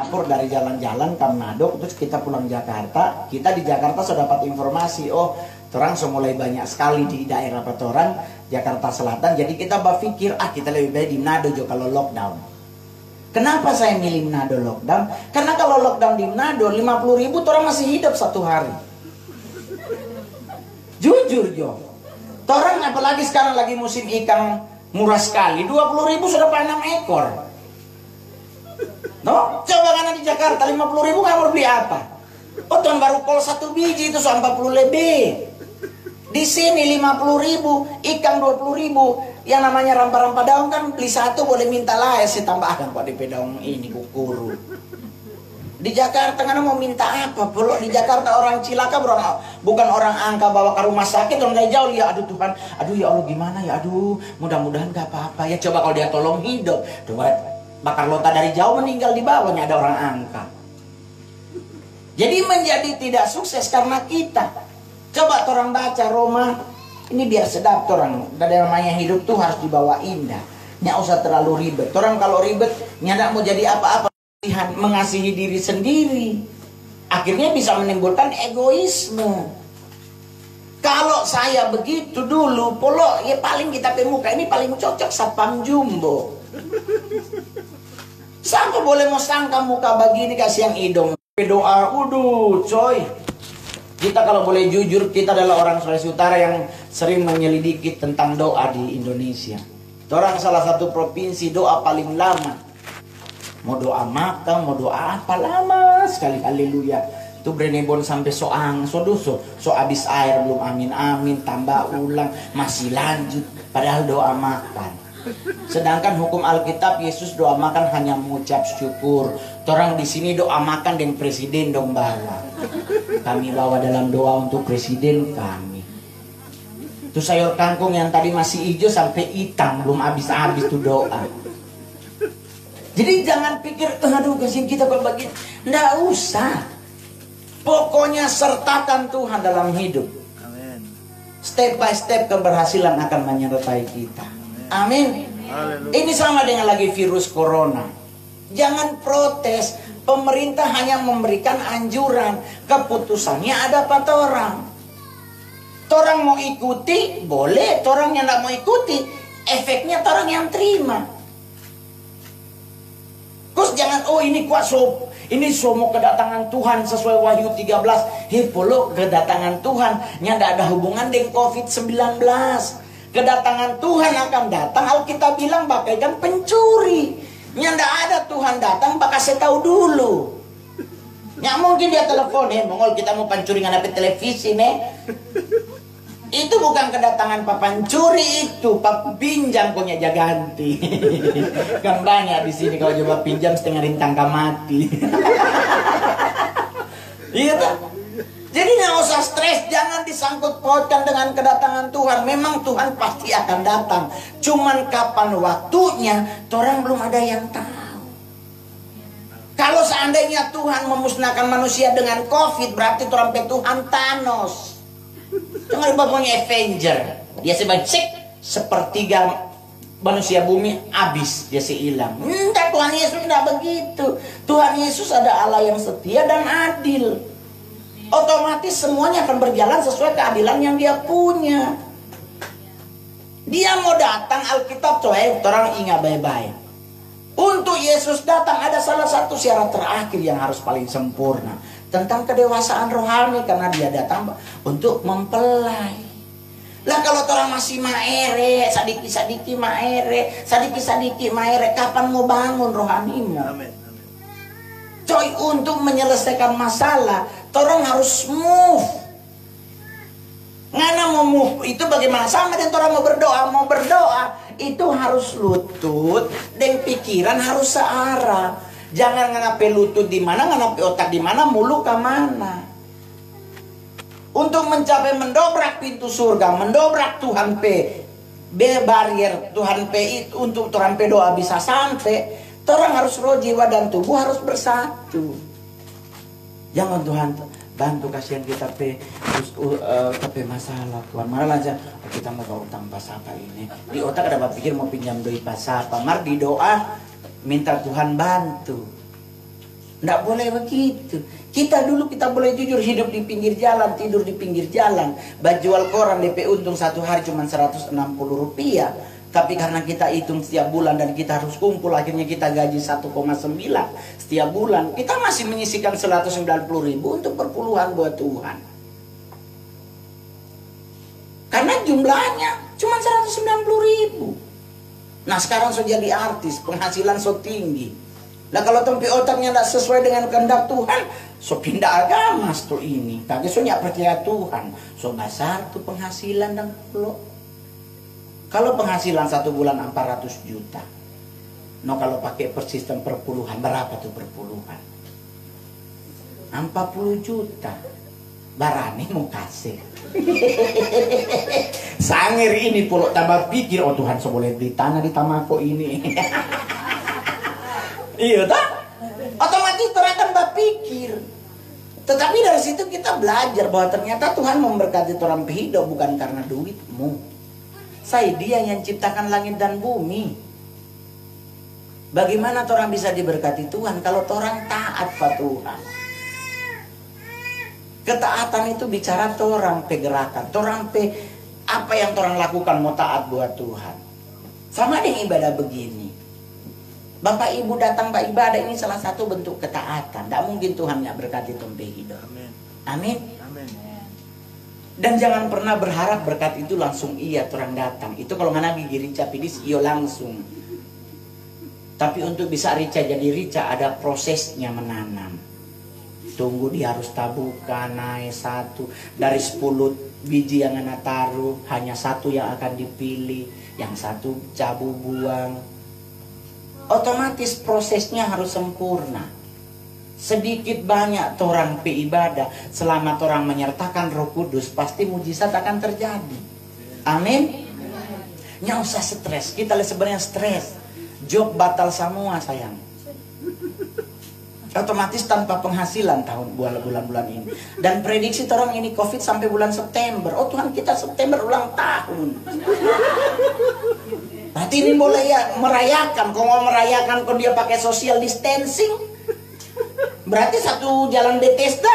Pur dari jalan-jalan ke Manado, terus kita pulang Jakarta. Kita di Jakarta sudah dapat informasi, oh orang sudah mulai banyak sekali di daerah Petoran, Jakarta Selatan. Jadi kita berpikir, kita lebih baik di Manado jo kalau lockdown. Kenapa saya milih Manado lockdown? Karena kalau lockdown di Manado 50.000 orang masih hidup satu hari. Jujur jo. Orang apalagi sekarang lagi musim ikan murah sekali, 20.000 sudah 6 ekor. No, coba karena di Jakarta 50.000 kamu beli apa? Oh, tahun baru kol 1 biji itu 40 lebih. Di sini 50.000, ikan 20.000. Yang namanya rampa-rampa daun kan beli 1 boleh minta lah ya, saya tambahkan kok di daun ini kukuru. Di Jakarta kan mau minta apa? Belum di Jakarta orang cilaka bukan orang angka bawa ke rumah sakit, orang dari jauh ya, aduh Tuhan, aduh ya Allah gimana ya, aduh mudah-mudahan gak apa-apa ya. Coba kalau dia tolong hidup, coba bakar lontar dari jauh meninggal di bawahnya ada orang angka. Jadi menjadi tidak sukses karena kita. Coba orang baca Roma, ini biar sedap orang. Dari namanya hidup tuh harus dibawa indah, nggak usah terlalu ribet. Orang kalau ribet, nggak mau jadi apa-apa. Mengasihi diri sendiri akhirnya bisa menimbulkan egoisme. Kalau saya begitu dulu polo ya paling kita pemuka ini paling cocok satpam jumbo. Siapa boleh mau sangka muka begini kasih yang hidung doa coy. Kita kalau boleh jujur, kita adalah orang Sulawesi Utara yang sering menyelidiki tentang doa di Indonesia. Orang salah satu provinsi doa paling lama. Mau doa makan, mau doa apa lama sekali, haleluya. Itu Brenebon sampai so habis air belum amin tambah ulang masih lanjut, padahal doa makan. Sedangkan hukum Alkitab Yesus doa makan hanya mengucap syukur. Orang di sini doa makan dengan presiden dong bawa. Kami bawa dalam doa untuk presiden kami. Itu sayur kangkung yang tadi masih hijau sampai hitam belum habis-habis tuh doa. Jadi jangan pikir, aduh kasihan kita kok begini. Nggak usah. Pokoknya sertakan Tuhan dalam hidup. Amin. Step by step keberhasilan akan menyertai kita. Amin. Ini sama dengan lagi virus corona. Jangan protes. Pemerintah hanya memberikan anjuran. Keputusannya ada pada orang. Orang mau ikuti, boleh. Orang yang nggak mau ikuti, efeknya orang yang terima. Terus jangan, oh ini kuat ini mau kedatangan Tuhan sesuai Wahyu 13. Polo kedatangan Tuhan yang tidak ada hubungan dengan COVID-19. Kedatangan Tuhan akan datang, Alkitab bilang bagaikan pencuri. Yang tidak ada Tuhan datang, bakal saya tahu dulu. Nggak mungkin dia telepon, mongol kita mau pencuri ngadapin televisi nih. Itu bukan kedatangan Pak pencuri, itu Pak pinjam punya jaganti. Kan banyak di sini kalau coba pinjam setengah rintang mati. Iya tak? Jadi nggak usah stres, jangan disangkut pautkan dengan kedatangan Tuhan. Memang Tuhan pasti akan datang. Cuman kapan waktunya, orang belum ada yang tahu. Kalau seandainya Tuhan memusnahkan manusia dengan COVID, berarti orang Tuhan Thanos. Jangan lupa punya Avenger. Dia sepertiga manusia bumi habis, dia hilang. Enggak, Tuhan Yesus tidak begitu. Tuhan Yesus ada Allah yang setia dan adil. Otomatis semuanya akan berjalan sesuai keadilan yang dia punya. Dia mau datang, Alkitab coy, orang ingat baik-baik. Untuk Yesus datang ada salah satu syarat terakhir yang harus paling sempurna. Tentang kedewasaan rohani, karena dia datang untuk mempelai. Lah kalau orang masih maere, sadiki maere, kapan mau bangun rohanimu? Amin. Coy, untuk menyelesaikan masalah, orang harus move. Ngana mau move itu bagaimana? Sama dengan orang mau berdoa itu harus lutut dan pikiran harus searah. Jangan nganape lutut di mana, nganape otak di mana, mulut ke mana. Untuk mencapai mendobrak pintu surga, mendobrak Tuhan barrier Tuhan itu untuk Tuhan doa bisa sampai, orang harus roh jiwa dan tubuh harus bersatu. Jangan Tuhan bantu kasihan kita masalah Tuhan malah aja kita mau utang pas apa ini di otak ada pikir mau pinjam doi pas apa mar di doa minta Tuhan bantu. Nggak boleh begitu. Kita dulu kita boleh jujur hidup di pinggir jalan, tidur di pinggir jalan, jual koran DP untung satu hari cuma 160 rupiah. Tapi karena kita hitung setiap bulan dan kita harus kumpul, akhirnya kita gaji 1,9 setiap bulan. Kita masih menyisihkan 190.000 untuk perpuluhan buat Tuhan. Karena jumlahnya cuma 190.000. Nah sekarang sudah jadi artis, penghasilan so tinggi. Nah kalau tempi otaknya tidak sesuai dengan kehendak Tuhan, so pindah agama tuh ini. Tapi so nggak percaya Tuhan, so besar tuh penghasilan dan pulau. Kalau penghasilan satu bulan 400 juta, no kalau pakai persistem perpuluhan berapa tuh perpuluhan? 40 juta. Barani mau kasih. Sanger ini pulau tambah pikir, oh Tuhan so boleh beli tanah di Tamako ini. Iya tak? Otomatis orang akan berpikir. Tetapi dari situ kita belajar bahwa ternyata Tuhan memberkati orang hidup bukan karena duitmu. Saya Dia yang ciptakan langit dan bumi. Bagaimana orang bisa diberkati Tuhan kalau orang taat pada Tuhan? Ketaatan itu bicara orang pergerakan, orang apa yang orang lakukan mau taat buat Tuhan. Sama dengan ibadah begini. Bapak Ibu datang Pak ibadah ini salah satu bentuk ketaatan. Tidak mungkin Tuhan nggak berkati tempe hidup. Amin. Amin. Amin. Dan jangan pernah berharap berkat itu langsung iya orang datang. Itu kalau mana gigi rica pidis iyo langsung. Tapi untuk bisa rica jadi rica ada prosesnya menanam. Tunggu dia harus tabukan naik satu dari 10 biji yang anak taruh hanya satu yang akan dipilih, yang satu cabu buang. Otomatis prosesnya harus sempurna. Sedikit banyak orang ibadah selama orang menyertakan Roh Kudus pasti mujizat akan terjadi. Amin. Nggak usah stres. Kita sebenarnya stres. Job batal semua sayang. Otomatis tanpa penghasilan bulan-bulan ini. Dan prediksi orang ini COVID sampai bulan September. Oh Tuhan kita September ulang tahun. Berarti ini boleh ya merayakan. Kalau mau merayakan kalau dia pakai social distancing. Berarti satu jalan Bethesda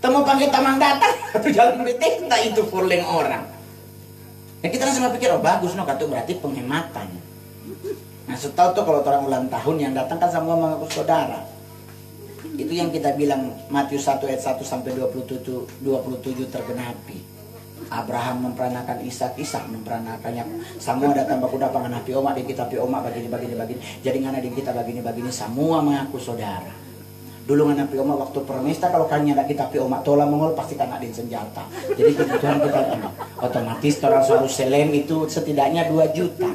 temu panggil tamang datang, satu jalan Bethesda itu furling orang. Nah kita langsung pikir, oh bagus no, kata berarti penghematan. Nah setahu tuh kalau orang ulang tahun yang datang kan semua mengaku saudara. Itu yang kita bilang Matius 1 ayat 1 sampai 27 tergenapi. Abraham memperanakan Ishak, Ishak memperanakannya. Semua datang baku dapangan api omak di kita api omak begini. Jadi ngana di kita begini semua mengaku saudara. Dulu ngana api omak waktu permesta kalau kalian ada kita api omak tola mongol pasti kan ada senjata. Jadi kebutuhan kita otomatis orang harus selem itu setidaknya 2 juta.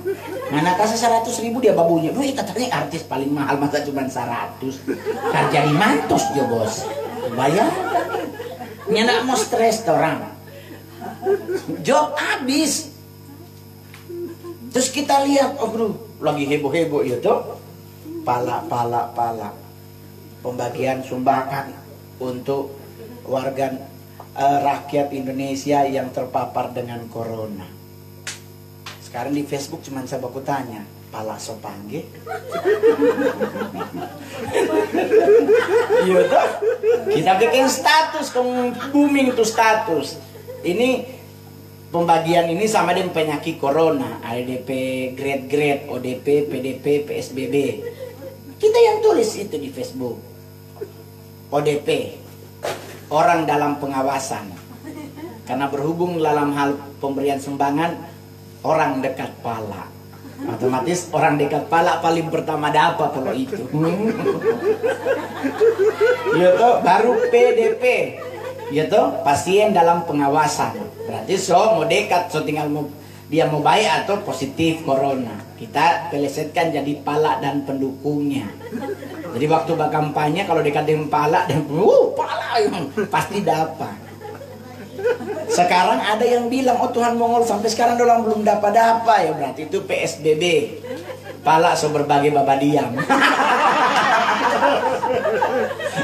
Ngana kasih 100.000 dia babunya. Duh katanya artis paling mahal masa cuma 100. Kan jadi mantos dia bos. Bayar. Nyana mau stres orang. Job habis. Terus kita lihat, oh bro, lagi heboh-heboh ya tuh. Pala. Pembagian sumbangan untuk warga rakyat Indonesia yang terpapar dengan corona. Sekarang di Facebook cuma saya baku tanya, pala sopangge. Iya tuh. Kita bikin status, booming tuh status. Ini pembagian ini sama dengan penyakit corona, ADP, grade, ODP, PDP, PSBB. Kita yang tulis itu di Facebook. ODP, orang dalam pengawasan. Karena berhubung dalam hal pemberian sumbangan, orang dekat pala. Otomatis orang dekat pala paling pertama ada apa kalau itu. Ya toh, baru PDP. Ya toh, pasien dalam pengawasan. Berarti mau dekat, tinggal dia mau baik atau positif corona. Kita pelesetkan jadi pala dan pendukungnya. Jadi waktu kampanye kalau dekat dengan pala dan pala pasti dapat. Sekarang ada yang bilang, oh Tuhan mongol sampai sekarang orang belum dapat apa ya, berarti itu PSBB. Pala so berbagi baba diam.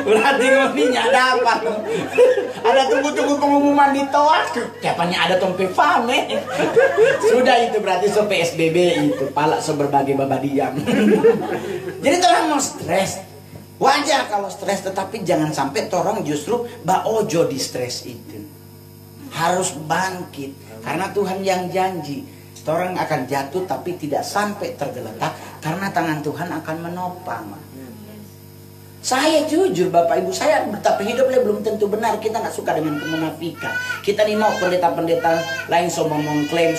Berarti ngopinya dapat. Ada tunggu-tunggu pengumuman di toa. Siapanya ada tompe fame. Sudah itu berarti so PSBB itu. Pala so berbagi baba diam. Jadi orang mau stres. Wajar kalau stres, tetapi jangan sampai orang justru baojo di stres itu. Harus bangkit, karena Tuhan yang janji orang akan jatuh tapi tidak sampai tergeletak, karena tangan Tuhan akan menopang. Saya jujur Bapak Ibu, saya betapa hidupnya belum tentu benar. Kita nggak suka dengan kemunafikan. Kita nih mau pendeta-pendeta lain so mengklaim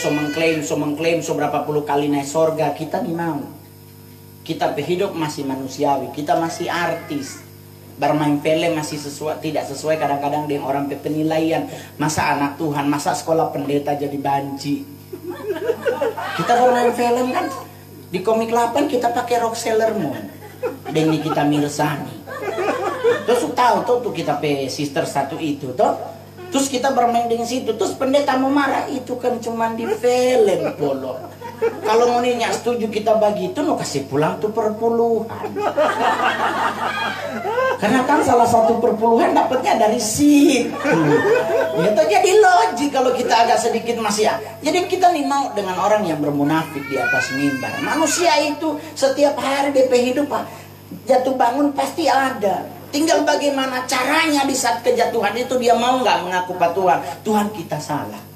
so berapa puluh kali naik sorga. Kita nih mau. Kita hidup masih manusiawi, kita masih artis. Bermain film masih tidak sesuai kadang-kadang dengan orang penilaian. Masa anak Tuhan, masa sekolah pendeta jadi banci. Kita bermain film kan di Komik 8 kita pakai rok Sailor Moon. Dan kita Mirsani. Terus tahu tuh kita pe sister satu itu toh. Terus kita bermain dengan situ. Terus pendeta mau marah, itu kan cuman di film polo. Kalau mau nanya setuju kita bagi itu, no kasih pulang tuh perpuluhan. Karena kan salah satu perpuluhan dapatnya dari situ. Itu jadi logik kalau kita agak sedikit masih. Jadi kita nih mau dengan orang yang bermunafik di atas mimbar. Manusia itu setiap hari DP hidup Pak, jatuh bangun pasti ada. Tinggal bagaimana caranya di saat kejatuhan itu dia mau nggak mengaku Tuhan. Tuhan kita salah.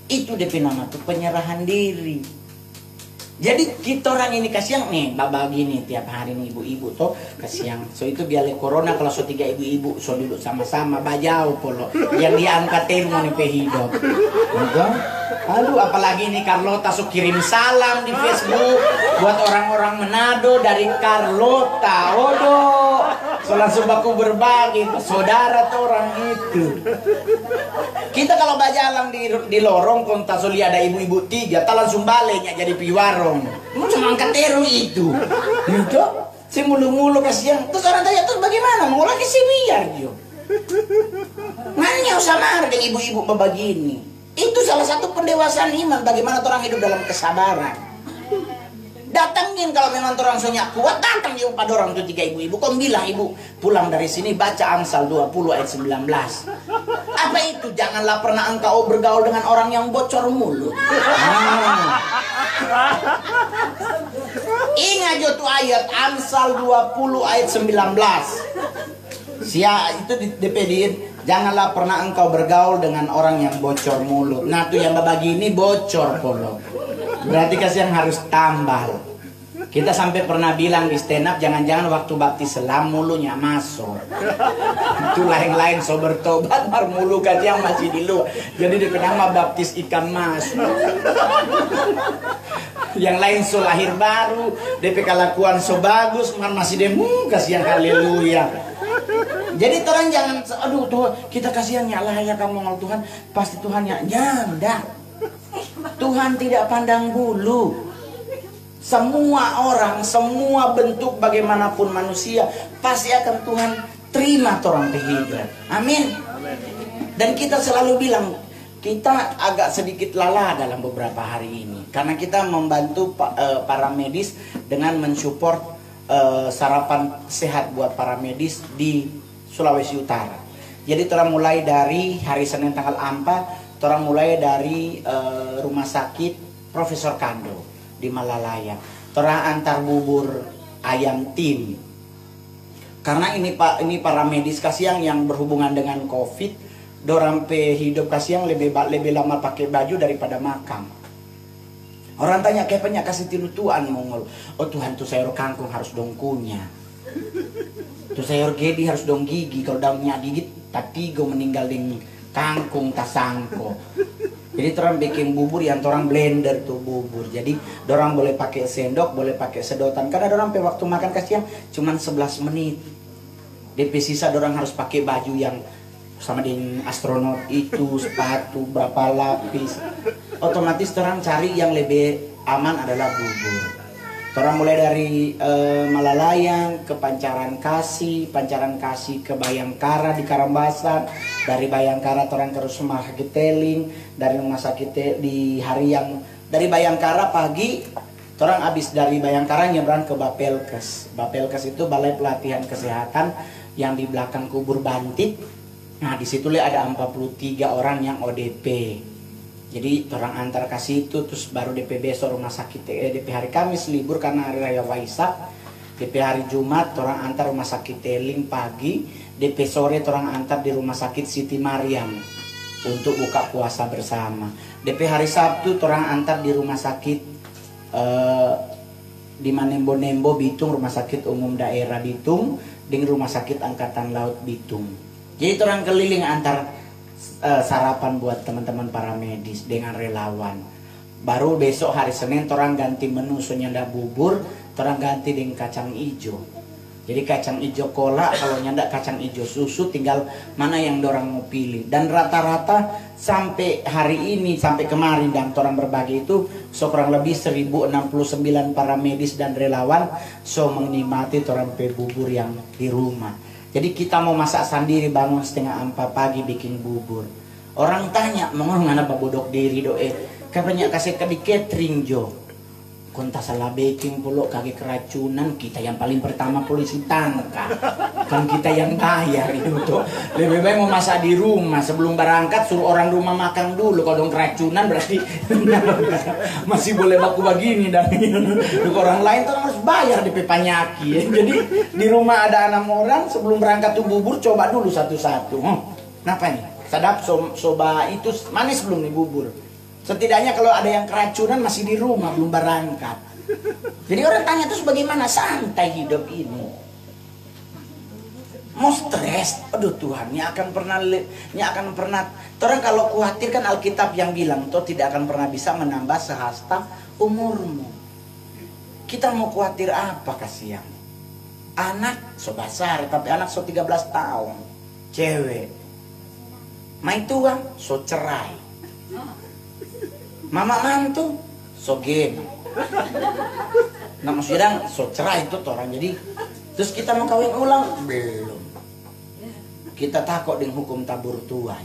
Itu DP nama tuh penyerahan diri. Jadi kita orang ini kasihan nih, babak gini tiap hari nih ibu-ibu tuh kasihan. So itu biale corona kalau so 3 ibu-ibu so duduk sama-sama bajau polo. Yang diangkat termo nih pe hidup. Enggak? Aduh apalagi nih Carlota so kirim salam di Facebook buat orang-orang Manado dari Carlota. Waduh. So langsung baku berbagi saudara tuh orang itu. Kita kalau bajalang di lorong konta so lihat ada ibu-ibu 3, tak langsung baliknya jadi piwarong. Mau cuma angkat teru itu. Gitu. Si mulu-mulu kasihan. Terus orang tanya terus bagaimana? Mau lagi si biar yo. Nanya sama dengan ibu-ibu begini. Itu salah satu pendewasaan iman. Bagaimana orang hidup dalam kesabaran. Datangin kalau memang orang sonya kuat, datang juga pada orang tuh 3 ibu-ibu. Kau bilang ibu pulang dari sini baca Amsal 20 ayat 19. Apa itu? Janganlah pernah engkau bergaul dengan orang yang bocor mulut. Ingat jo tuh ayat Amsal 20 ayat 19. Itu dipediin. Janganlah pernah engkau bergaul dengan orang yang bocor mulut. Nah tuh yang babagi ini bocor polo. Berarti kasihan harus tambal. Kita sampai pernah bilang di stand up, jangan-jangan waktu baptis selam mulunya masuk. Itu lain-lain so bertobat, bar mulu kasihan masih di luar. Jadi dia nama baptis ikan mas. Yang lain so lahir baru, DP kelakuan so bagus, masih demo kasihan haleluya. Jadi Tuhan jangan, aduh Tuhan kita kasihan ya lah ya kamu ngomong Tuhan, pasti Tuhan ya jangan. Tuhan tidak pandang bulu. Semua orang, semua bentuk bagaimanapun manusia pasti akan Tuhan terima orang hidup. Amin. Dan kita selalu bilang kita agak sedikit lelah dalam beberapa hari ini karena kita membantu para medis dengan mensupport sarapan sehat buat para medis di Sulawesi Utara. Jadi orang mulai dari hari Senin tanggal 4, orang mulai dari rumah sakit Profesor Kando di Malalaya. Orang antar bubur ayam tim. Karena ini para medis kasihan yang berhubungan dengan COVID, dorang pe hidup kasihan lebih lama pakai baju daripada makan. Orang tanya kayaknya kasih tinutuan mongol. Oh Tuhan tuh sayur kangkung harus dongkunya. Tuh sayur gedi harus dong gigi. Kalau daunnya gigit tapi gue meninggal dengan kangkung tasangko. Jadi orang bikin bubur yang orang blender tuh bubur. Jadi orang boleh pakai sendok, boleh pakai sedotan. Karena orang pe waktu makan kasihan cuman 11 menit. DP sisa orang harus pakai baju yang sama dengan astronot itu, sepatu berapa lapis. Otomatis orang cari yang lebih aman adalah bubur. Orang mulai dari Malalayang ke Pancaran Kasih ke Bayangkara di Karambasan, dari Bayangkara orang ke rumah sakit Teling, dari rumah sakit di Hariang, dari Bayangkara pagi, orang habis dari Bayangkara nyebrang ke Bapelkes. Bapelkes itu Balai Pelatihan Kesehatan yang di belakang kubur Bantit. Nah di situ ada 43 orang yang ODP. Jadi orang antar kasih itu terus baru DP besok rumah sakit DP hari Kamis libur karena hari raya Waisak. DP hari Jumat orang antar rumah sakit Teling pagi, DP sore orang antar di rumah sakit Siti Mariam untuk buka puasa bersama. DP hari Sabtu orang antar di rumah sakit di Manembo-Nembo Bitung, rumah sakit umum daerah Bitung, di rumah sakit Angkatan Laut Bitung. Jadi orang keliling antar sarapan buat teman-teman para medis dengan relawan. Baru besok hari Senin orang ganti menu, nyanda bubur, orang ganti dengan kacang hijau. Jadi kacang hijau kolak, kalau nyanda kacang hijau susu, tinggal mana yang orang mau pilih. Dan rata-rata sampai hari ini, sampai kemarin dan orang berbagi itu, kurang lebih 1069 para medis dan relawan menikmati orang bubur yang di rumah. Jadi kita mau masak sendiri, bangun 3:30 pagi bikin bubur. Orang tanya, mau ngana babodok diri doe? Katanya kasih ke di catering jo. Konta salah baking pulok kaki keracunan, kita yang paling pertama polisi tangkap. Kan kita yang kaya itu tuh. Lebih baik mau masak di rumah sebelum berangkat, suruh orang rumah makan dulu. Kalau dong keracunan berarti masih boleh baku begini dan orang lain tuh harus bayar DP penyakit. Jadi di rumah ada 6 orang, sebelum berangkat tuh bubur coba dulu satu-satu. Kenapa nih? Sadap soba itu manis belum nih bubur? Setidaknya kalau ada yang keracunan masih di rumah belum berangkat. Jadi orang tanya terus bagaimana santai hidup ini. Mau stres, aduh Tuhan, ini akan pernah. Orang kalau khawatir kan Alkitab yang bilang toh tidak akan pernah bisa menambah sehasta umurmu. Kita mau khawatir apa kasihan? Anak so besar, tapi anak so 13 tahun, cewek. Mai tua so cerai. Mama mantu so gen. Nah maksudnya so cerai itu orang. Jadi terus kita mau kawin ulang belum. Kita takut dengan hukum tabur tuai.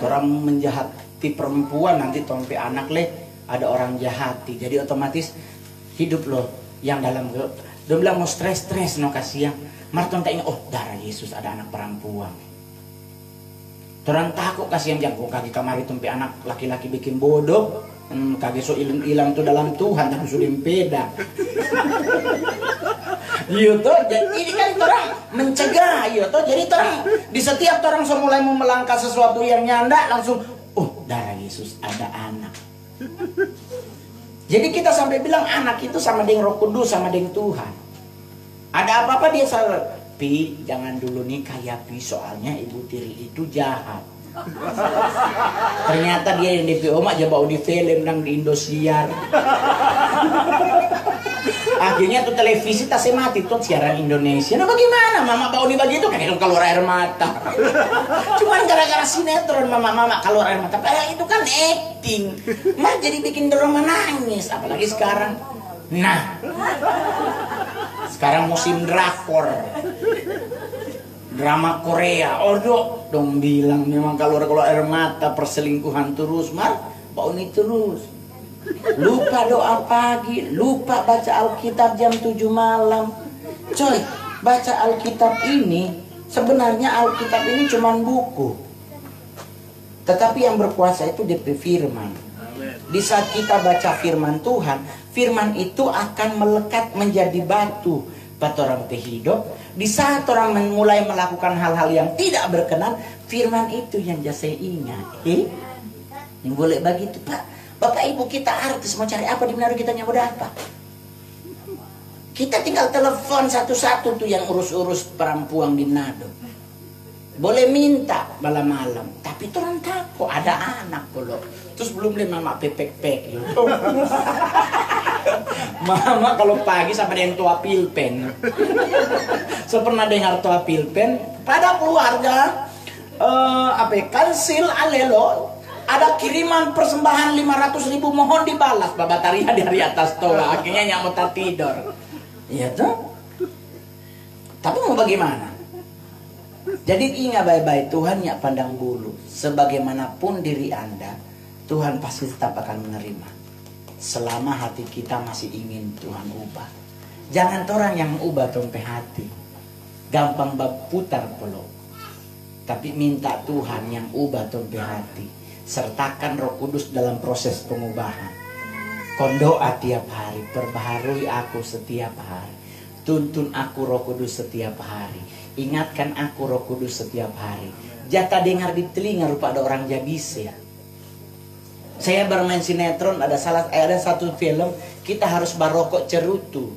Orang menjahati perempuan nanti tompe anak leh ada orang jahati. Jadi otomatis hidup loh yang dalam dia bilang mau stres no kasihan. Marton tanya oh darah Yesus ada anak perempuan. Orang takut kasihan jangkau kaki kamari tumpi anak laki-laki bikin bodoh. Kaki so hilang tuh dalam Tuhan tapi sudah beda. Iya toh, ini kan orang mencegah, iya toh. Jadi orang di setiap orang so mulai mau melangkah sesuatu yang nyanda langsung, oh darah Yesus ada anak. Jadi kita sampai bilang anak itu sama dengan Roh Kudus, sama dengan Tuhan. Ada apa-apa dia salah. Pi, jangan dulu nikah ya Pi, soalnya ibu tiri itu jahat. Ternyata dia yang DP Oma aja bau di film dan di Indosiar. Akhirnya tuh televisi tak mati tuh siaran Indonesia. Nah bagaimana mama bau di begitu kan itu keluar air mata. Cuman gara-gara sinetron mama keluar air mata. Padahal itu kan acting. Mah jadi bikin drama nangis. Apalagi sekarang. Nah, sekarang musim drakor. Drama Korea, dong bilang memang kalau air mata perselingkuhan terus, bau ini terus. Lupa doa pagi, lupa baca Alkitab jam 7 malam. Coy, baca Alkitab ini, sebenarnya Alkitab ini cuma buku. Tetapi yang berkuasa itu DP firman. Di saat kita baca firman Tuhan, firman itu akan melekat menjadi batu buat orang hidup. Di saat orang mulai melakukan hal-hal yang tidak berkenan, firman itu yang saya ingat. Yang boleh begitu Pak. Bapak Ibu kita artis mau cari apa di Manado kita nyambut apa? Kita tinggal telepon satu-satu tuh yang urus-urus perempuan di Manado. Boleh minta malam-malam, tapi tuh orang takut ada anak pula. Terus belum beli mama pepek-pek gitu. Mama kalau pagi sama dengan tua pilpen. So pernah dengar tua pilpen pada keluarga kansil alelo ada kiriman persembahan 500.000 mohon dibalas babataria di hari atas toa. Akhirnya nyamuk tak tidur. Iya tuh. Tapi mau bagaimana? Jadi ingat baik-baik Tuhan ya pandang bulu. Sebagaimanapun diri Anda, Tuhan pasti tetap akan menerima. Selama hati kita masih ingin Tuhan ubah. Jangan orang yang ubah tompe hati. Gampang berputar peluk. Tapi minta Tuhan yang ubah tompe hati. Sertakan Roh Kudus dalam proses pengubahan. Kondoa tiap hari, perbaharui aku setiap hari. Tuntun aku Roh Kudus setiap hari. Ingatkan aku Roh Kudus setiap hari. Jatah dengar di telinga rupa ada orang Jabis ya. Saya bermain sinetron, ada satu film, kita harus barokok cerutu.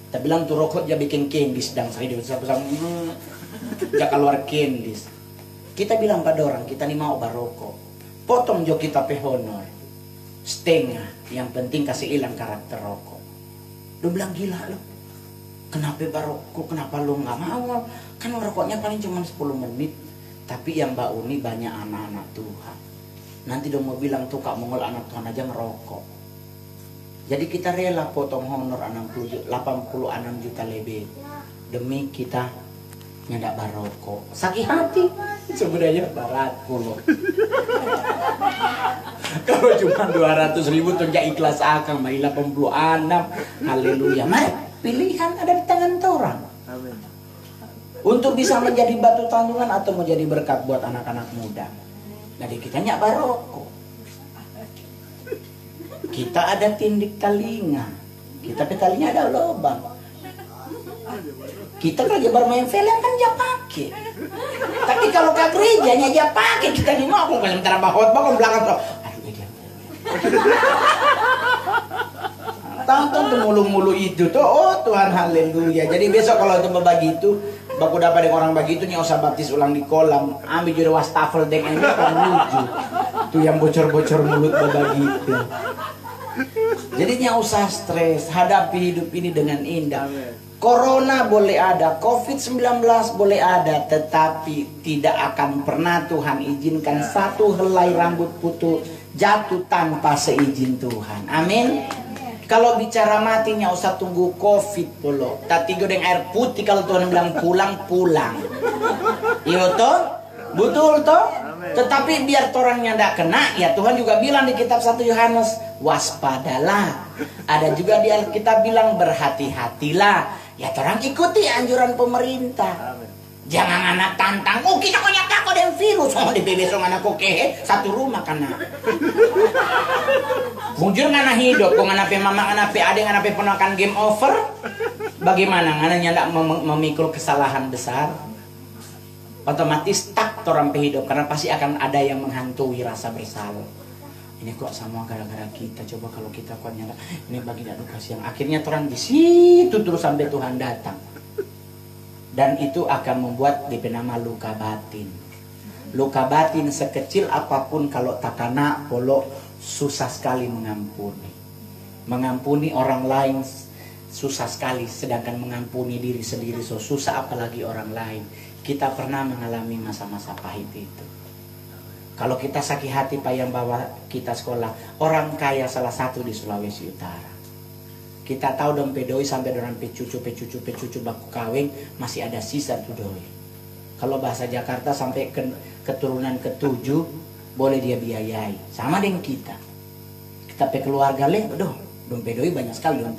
Kita bilang tuh rokok dia bikin kendis sedang saya dia keluar kendis. Kita bilang pada orang, kita nih mau barokok. Potong jo kita pe honor. Setengah, yang penting kasih hilang karakter rokok. Dia bilang gila lo. Kenapa barokok? Kenapa lo nggak mau? Kan rokoknya paling cuma 10 menit. Tapi yang Mbak Uni banyak anak-anak Tuhan. Nanti dia mau bilang tuh Kak Mongol anak Tuhan aja ngerokok. Jadi kita rela potong honor 86 juta lebih. Demi kita nyedak barokok. Sakit hati. Sebenarnya barat puluh. Kalau cuma 200.000 tuh gak ikhlas akang. Mari 86. Haleluya. Mari pilihan ada di tangan orang. Amin. Untuk bisa menjadi batu tandungan atau menjadi berkat buat anak-anak muda. Jadi kita nyak barokok. Kita ada tindik telinga. Kita pe telinga ada lubang. Kita kalau dia bermain film kan dia pakai. Tapi kalau ke gerejanya dia pakai. Kita di mau aku kalau antara bahot bakal belakang tuh. Aduh dia. Tonton tuh mulu-mulu itu tuh. Oh Tuhan haleluya. Jadi besok kalau itu begitu, baku dapat dengan orang begitu nya usah baptis ulang di kolam. Ambil juga wastafel dengan itu kan lucu. Tuh yang bocor-bocor mulut begitu. Jadinya usah stres, hadapi hidup ini dengan indah. Corona boleh ada, COVID-19 boleh ada, tetapi tidak akan pernah Tuhan izinkan satu helai rambut putih jatuh tanpa seizin Tuhan. Amin. Kalau bicara matinya usah tunggu COVID pula. Tak tiga dengan air putih kalau Tuhan bilang pulang. Iya toh? Betul toh? Tetapi biar orangnya tidak kena, ya Tuhan juga bilang di kitab 1 Yohanes, waspadalah. Ada juga di Alkitab bilang berhati-hatilah. Ya orang ikuti anjuran pemerintah. Amin. Jangan anak tantang, oh kita kok nyata kok ada virus. Oh di besok anak koke satu rumah kena. Bujur ngana hidup, kok ngana pe mama ngana pe ade ngana pe ponakan game over. Bagaimana ngana ndak memikul kesalahan besar? Otomatis tak orang pe hidup karena pasti akan ada yang menghantui rasa bersalah. Ini kok sama gara-gara kita. Coba kalau kita kuat nyala, ini bagi duka siang. Akhirnya orang di situ terus sampai Tuhan datang. Dan itu akan membuat dipenama luka batin. Luka batin sekecil apapun kalau tak kena polo susah sekali mengampuni. Mengampuni orang lain susah sekali, sedangkan mengampuni diri sendiri so susah apalagi orang lain. Kita pernah mengalami masa-masa pahit itu. Kalau kita sakit hati Pak yang bawa kita sekolah, orang kaya salah satu di Sulawesi Utara. Kita tahu dong pedoi sampai orang pecucu baku kawin masih ada sisa tuh doi. Kalau bahasa Jakarta sampai keturunan ke-7 boleh dia biayai. Sama dengan kita. Kita pe keluarga leh, dong pedoi banyak sekali dong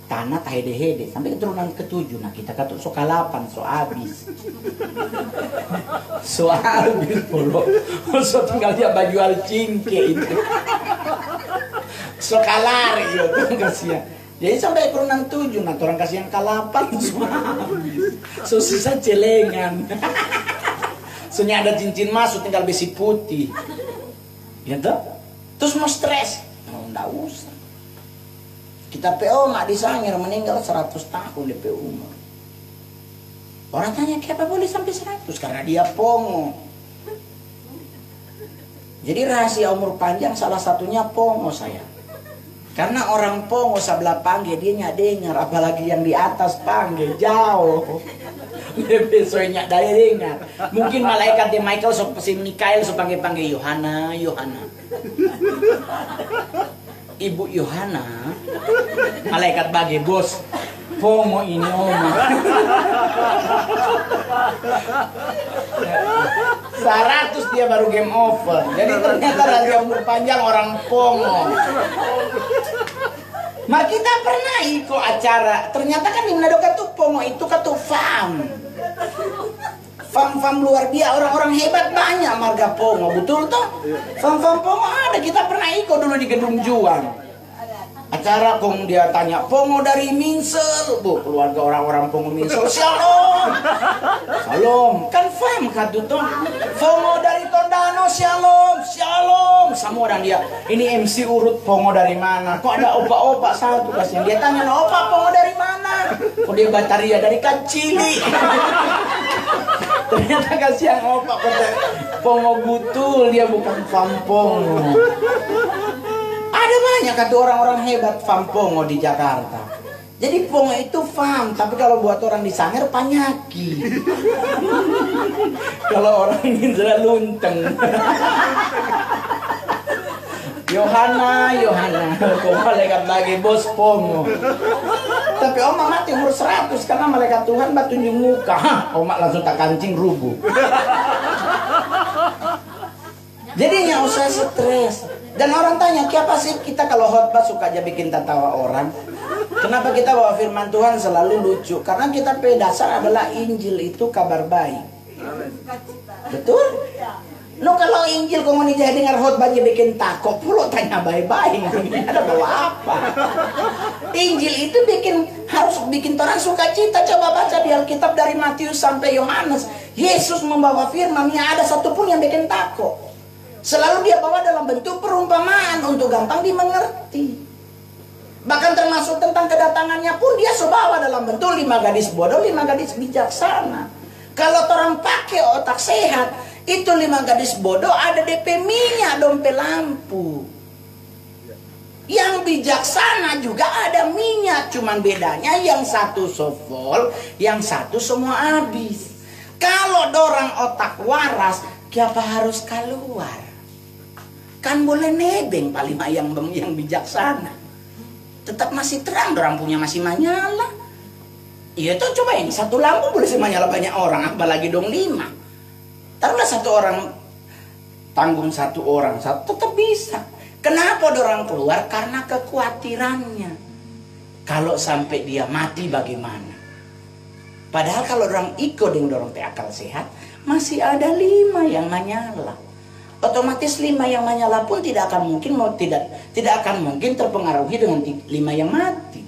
tanah tahede-hede sampai keturunan ke-7. Nah kita kata so kalapan, so habis. So habis polo. So tinggal dia baju cingke itu. So kalar gitu kasihan. Jadi sampai keturunan 7, nah orang kasih yang kalapan semua habis. So sisa celengan. Soalnya ada cincin masuk tinggal besi putih. Gitu? Terus mau stres? Oh, enggak usah. Kita PO mak disangir meninggal 100 tahun di PO umur. Orang tanya kenapa boleh sampai 100? Karena dia pongo. Jadi rahasia umur panjang salah satunya pongo saya. Karena orang pongo sebelah panggil dia nyak dengar, apalagi yang di atas panggil jauh. Lebih soalnya dari dengar. Mungkin malaikat di Michael si Mikael so panggil Yohana. Ibu Yohana, malaikat bagi bos, pongo ini oma. 100 dia baru game over. Jadi ternyata rahasia umur panjang orang pongo. Mak kita pernah ikut acara. Ternyata kan di Manado tuh pongo itu katu fam luar biasa, orang-orang hebat banyak marga pongo, betul toh? Fam pongo ada, kita pernah ikut dulu di Gedung Juang. Acara kong dia tanya, Pongo dari Minsel, bu, keluarga orang-orang Pongo Minsel, shalom, shalom, kan fam katutung, Pongo dari Tondano, shalom, shalom, semua orang dia, ini MC urut Pongo dari mana? Kok ada opa-opa satu kasih dia tanya, opa Pongo dari mana? Kok dia Bataria dari Kancili? Ternyata kasihan opa kata Pongo Butul, dia bukan fam Pongo. Ada banyak kata orang-orang hebat fam Pongo di Jakarta. Jadi Pongo itu fam, tapi kalau buat orang di Sangir Panyaki. Kalau orang ini lunteng. Yohana, kau malaikat bagi bos Pongo. Tapi Oma mati umur 100 karena malaikat Tuhan tunjuk muka. Oma langsung tak kancing rubuh. Jadi nggak usah stres. Dan orang tanya, kenapa sih kita kalau khotbah suka aja bikin tertawa orang? Kenapa kita bawa firman Tuhan selalu lucu? Karena kita pada dasar adalah Injil itu kabar baik. Betul? No kalau Injil kau mau jadi dengar khotbahnya bikin takut, pulau tanya baik-baik. Ada bawa apa? Injil itu harus bikin orang suka cita. Coba baca di Alkitab dari Matius sampai Yohanes. Yesus membawa firman, yang ada satupun yang bikin takut. Selalu dia bawa dalam bentuk perumpamaan untuk gampang dimengerti. Bahkan termasuk tentang kedatangannya pun dia bawa dalam bentuk 5 gadis bodoh, 5 gadis bijaksana. Kalau orang pakai otak sehat, itu 5 gadis bodoh ada DP minyak dompet lampu. Yang bijaksana juga ada minyak, cuman bedanya yang satu sofol, yang satu semua habis. Kalau dorang otak waras, kenapa harus keluar? Kan boleh nebeng paling yang bijaksana. Tetap masih terang, orang punya masih menyala. Iya tuh coba ini satu lampu boleh menyala banyak orang, apalagi dong 5. Taruhlah 1 orang tanggung 1 orang, tetap bisa. Kenapa orang keluar? Karena kekhawatirannya. Kalau sampai dia mati bagaimana? Padahal kalau orang ikut dengan orang akal sehat, masih ada 5 yang menyala. Otomatis 5 yang menyala pun tidak akan mungkin terpengaruhi dengan 5 yang mati.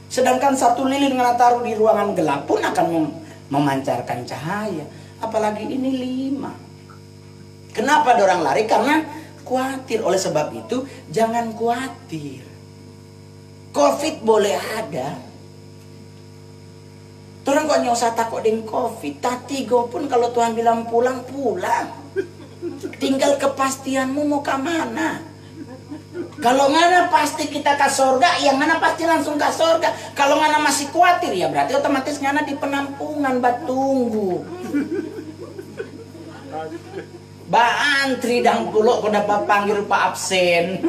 Sedangkan 1 lilin yang taruh di ruangan gelap pun akan memancarkan cahaya. Apalagi ini 5. Kenapa dorang lari? Karena khawatir. Oleh sebab itu jangan khawatir. Covid boleh ada. Orang kok nyosah takut dengan Covid. Tatigo pun kalau Tuhan bilang pulang, pulang. Tinggal kepastianmu mau ke mana. Kalau ngana pasti kita ke surga, yang ngana pasti langsung ke surga. Kalau ngana masih khawatir, ya berarti otomatis ngana di penampungan, tunggu. Ba antri dan pulau kau dapat panggil Pak absen.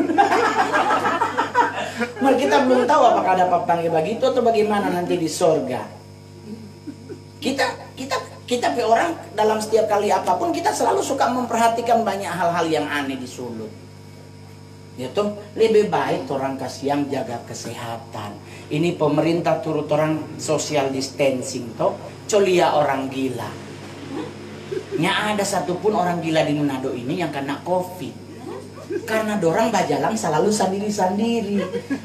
Mereka kita belum tahu apakah dapat panggil begitu atau bagaimana nanti di surga. Kita orang dalam setiap kali apapun kita selalu suka memperhatikan banyak hal-hal yang aneh di sulut. Itu lebih baik orang kasihan jaga kesehatan. Ini pemerintah turut orang social distancing toh, colia orang gila. Nggak ada satupun orang gila di Manado ini yang kena Covid. Karena dorang bajalang selalu sendiri-sendiri.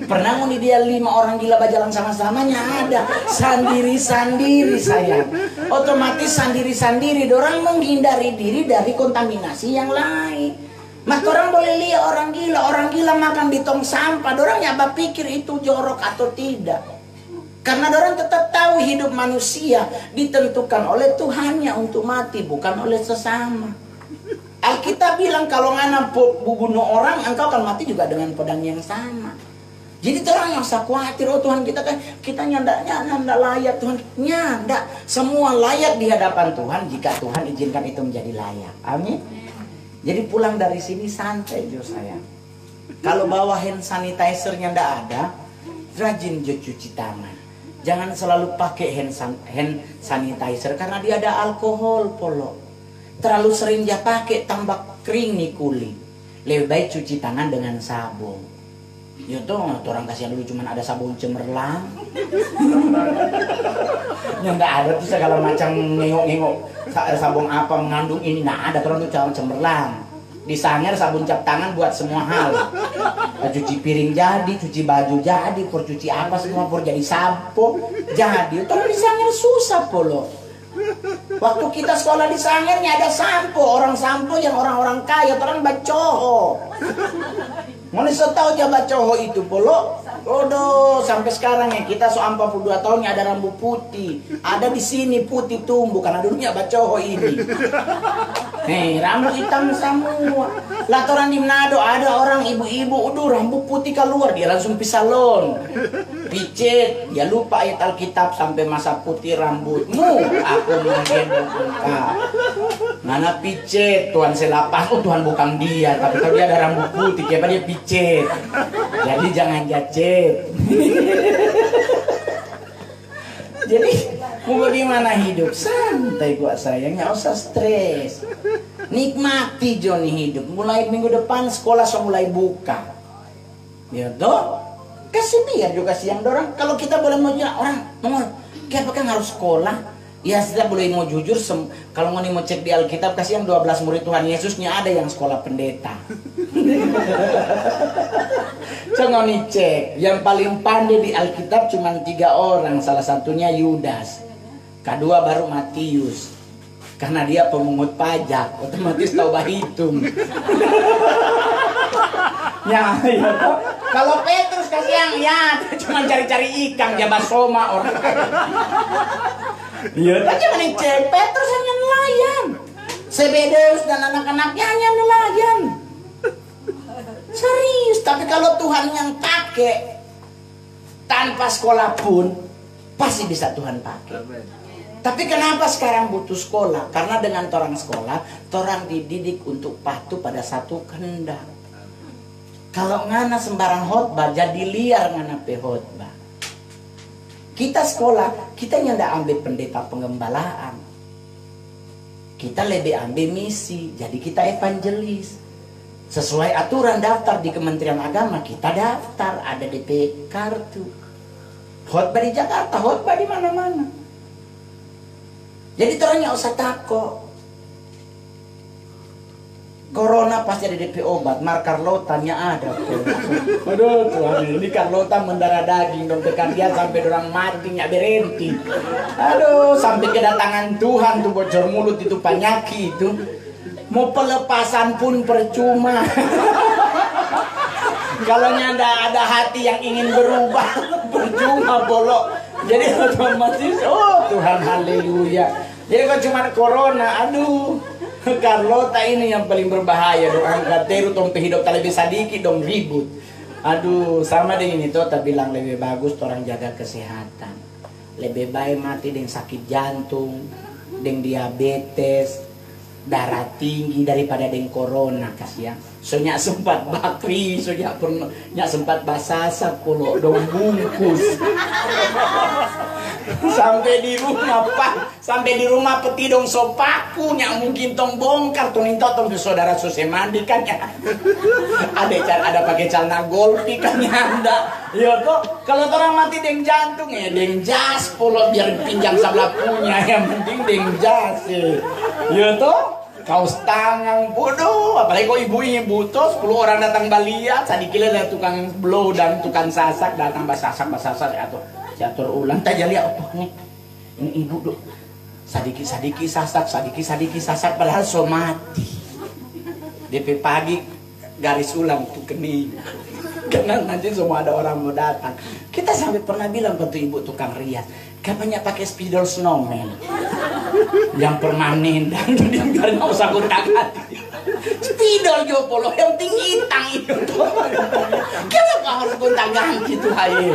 Pernah nguni dia 5 orang gila bajalang sama-sama, ada sendiri-sendiri sayang. Otomatis sendiri-sendiri dorang menghindari diri dari kontaminasi yang lain. Maka orang boleh lihat orang gila makan di tong sampah, dorang nyapa pikir itu jorok atau tidak. Karena dorang tetap tahu hidup manusia ditentukan oleh Tuhannya untuk mati, bukan oleh sesama. Alkitab bilang kalau ngana bunuh orang, engkau akan mati juga dengan pedang yang sama. Jadi orang yang usah khawatir, oh Tuhan kita nyanda layak Tuhan. Nyanda, semua layak di hadapan Tuhan jika Tuhan izinkan itu menjadi layak. Amin. Jadi pulang dari sini santai jo sayang. Kalau bawa hand sanitizer-nya ndak ada, rajin jo cuci tangan. Jangan selalu pakai hand sanitizer karena dia ada alkohol polo. Terlalu sering dia pakai tambah kering nih kulit. Lebih baik cuci tangan dengan sabun. Ya tuh orang kasihan dulu cuman ada sabun cemerlang. Ya nggak ada tuh segala macam ngengok-ngengok sabun apa mengandung ini. Nah ada orang tuh cemerlang. Di Sanger sabun cap tangan buat semua hal. Cuci piring jadi, cuci baju jadi, pur cuci apa semua pur jadi sampo jadi. Kalau di Sanger susah polo. Waktu kita sekolah di Sangernya ada sampo, orang sampo yang orang-orang kaya, orang bacoho. Mau tahu aja bacoho itu polo. Odo, sampai sekarang ya kita so 42 tahunnya ada rambut putih. Ada di sini putih tumbuh karena dulunya bacoho ini. Rambut hitam semua. Lah orang di Manado ada orang ibu-ibu, rambut putih keluar dia langsung pi salon. Picit, dia lupa ayat Alkitab sampai masa putih rambutmu. Aku menggendong engkau. Mana picit, Tuhan selapas, Tuhan bukan dia, tapi kalau dia ada rambut putih, kayak dia picit. Jadi jangan jacet. Jadi mau bagaimana hidup santai gua sayang, nggak usah stres, nikmati Joni hidup. Mulai minggu depan sekolah mulai buka, ya toh kasih biar juga siang dorang. Kalau kita boleh mau orang ngomong, kenapa kan harus sekolah? Ya kita boleh mau jujur, kalau mau cek di Alkitab kasih yang 12 murid Tuhan Yesusnya ada yang sekolah pendeta. Jangan cek, yang paling pandai di Alkitab cuma 3 orang, salah satunya Yudas, kedua baru Matius, karena dia pemungut pajak, otomatis tahu bahitung. Ya. Kalau Petrus kasih yang cuma cari-cari ikan, jabat soma orang. Iya, tapi cuma cek Petrus hanya nelayan, Zebedeus dan anak-anaknya hanya nelayan. Serius, tapi kalau Tuhan yang pakai tanpa sekolah pun pasti bisa Tuhan pakai. Tapi kenapa sekarang butuh sekolah? Karena dengan orang sekolah, orang dididik untuk patuh pada satu kehendak. Kalau ngana sembarang khotbah jadi liar ngana pe khotbah. Kita sekolah, kita ndak ambil pendeta pengembalaan. Kita lebih ambil misi, jadi kita evangelis. Sesuai aturan daftar di Kementerian Agama, kita daftar, ada DP kartu. Khotbah di Jakarta, khotbah di mana-mana. Jadi terangnya usah takut. Corona pasti ada DP obat, Mar Carlotanya ada. Aduh Tuhan, ini Carlota mendarah daging dong, tekan dia sampai orang mati nyak berhenti. Aduh, sampai kedatangan Tuhan tuh bocor mulut itu penyakit itu. Mau pelepasan pun percuma. Kalau ada hati yang ingin berubah, percuma bolok. Jadi otomatis, Tuhan haleluya. Jadi kalau cuma corona, aduh, Carlota ini yang paling berbahaya dong. Angkat teru tompe hidup tak lebih sedikit dong ribut. Aduh, sama dengan itu tak bilang lebih bagus orang jaga kesehatan. Lebih baik mati dengan sakit jantung, dengan diabetes, darah tinggi daripada dengan corona kasihan. Soalnya sempat bakri, soalnya pernah sempat basasa polo dong bungkus. Sampai di rumah peti dong sopaku yang mungkin tong bongkar tong into tong saudara sose mandi kan ya. Ada pakai celana golpi kan ya anda. Yo toh kalau orang mati deng jantung ya deng jas polo biar pinjam sebelah punya yang penting deng jas. Yo toh kaos tangan bodoh, apalagi kok ibu-ibu tuh 10 orang datang baliat, sedikit ada tukang blow dan tukang sasak datang basasak atau catur ulang tak jadi apa nih ini ibu dok sadiki sasak padahal so mati DP pagi garis ulang tuh kening karena nanti semua ada orang mau datang. Kita sampai pernah bilang ke ibu tukang rias, kapannya pakai spidol snowman yang permanen dan dia nggak usah gonta-ganti. Spidol jo polo yang tinggi tang itu. Kenapa harus gonta-ganti tuh hai?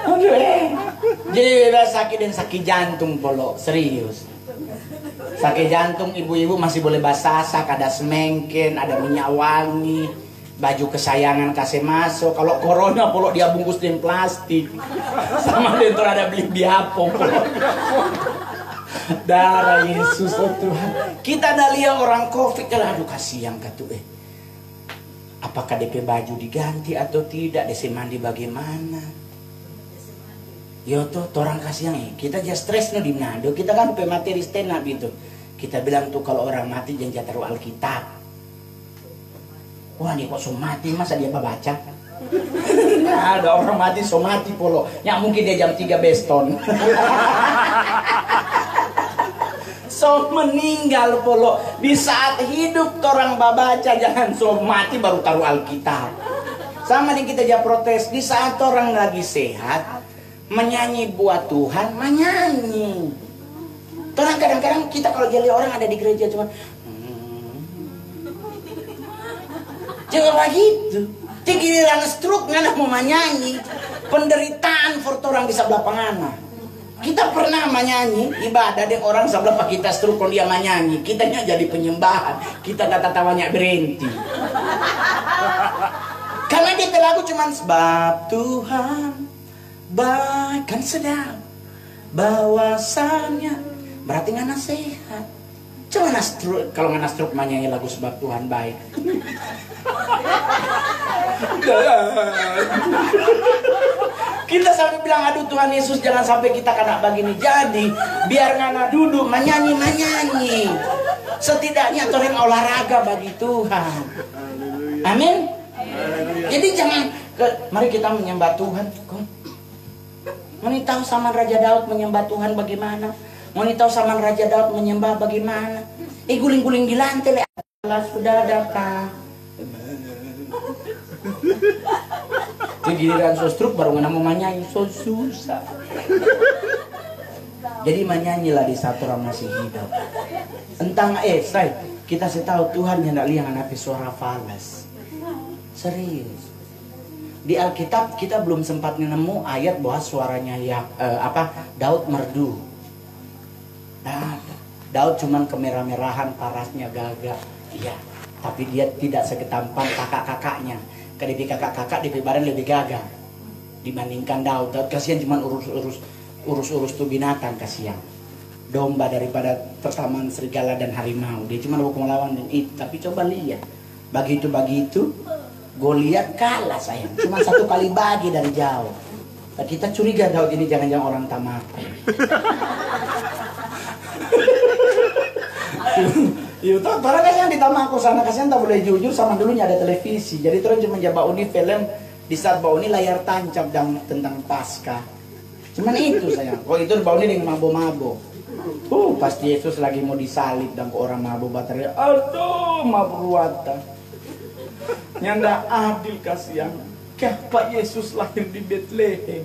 Aduh jadi sakit jantung polo serius. Sakit jantung ibu-ibu masih boleh basasak, ada semengken, ada minyak wangi, baju kesayangan kasih masuk. Kalau corona polo dia bungkus dengan plastik, sama dentro ada beli di apong. Darah Yesus Tuhan. Kita dah lihat orang COVID, aduh kasihan katu apakah DP baju diganti atau tidak, DC mandi bagaimana? Yo tuh orang kasihan kita aja stres no di Manado. Kita kan pe materi stand up gitu. Kita bilang tuh kalau orang mati jangan taruh Alkitab. Wah, dia kok so mati, masa dia baca? Nah, ada orang mati so mati polo. Ya mungkin dia jam 3 beston. So meninggal polo. Di saat hidup orang babaca, jangan so mati baru taruh Alkitab. Sama nih kita aja protes. Di saat orang lagi sehat, menyanyi buat Tuhan, menyanyi. Orang kadang-kadang kita kalau jadi orang ada di gereja cuma jangan gitu. Giliran stroke ngana mau menyanyi, penderitaan for orang di sebelah pengana. Kita pernah menyanyi ibadah dengan orang sebelah pak kita stroke kalau dia menyanyi, kitanya jadi penyembahan, kita tata-tawanya berhenti. Karena dia lagu cuman sebab Tuhan baik kan sedang bahwasannya, berarti ngana sehat. Cuma stroke, kalau ngana stroke menyanyi lagu sebab Tuhan baik. Kita sampai bilang aduh Tuhan Yesus jangan sampai kita kena begini. Jadi biar ngana duduk menyanyi. Setidaknya orang olahraga bagi Tuhan. Amin. Jadi jangan mari kita menyembah Tuhan. Mau tahu sama Raja Daud menyembah Tuhan bagaimana? Mau tahu sama Raja Daud menyembah bagaimana? Guling-guling di lantai Allah sudah datang. Giliran so stroke baru ngana mau menyanyi, so susah. Jadi menyanyilah di saat orang masih hidup. Entang kita tahu Tuhan hendak liang anak suara falas. Serius. Di Alkitab kita belum sempat nemu ayat bahwa suaranya Daud merdu. Daud cuman kemerah-merahan, parasnya gagah. Iya, tapi dia tidak seketampan kakak-kakaknya. Karena kakak-kakak di badan lebih gagah dibandingkan Daud. Daud kasihan cuma urus tuh binatang, kasihan. Domba daripada pertamaan serigala dan harimau. Dia cuma mau melawan dan itu. Tapi coba lihat, begitu Goliat kalah sayang. Cuma 1 kali bagi dari jauh. Nah, kita curiga Daud ini jangan-jangan orang Tamako. Itu orang kasihan di Tamako sana, kasihan tak boleh jujur sama dulunya ada televisi. Jadi terus cuma jabau ini film di saat bau ini layar tancap tentang Paskah. Cuman itu sayang. Kalau itu bau ini dengan mabo-mabo. Pasti Yesus lagi mau disalib dan orang mabo baterai. Aduh, mabruata. Nyanda adil kasihan. Kenapa Yesus lahir di Bethlehem?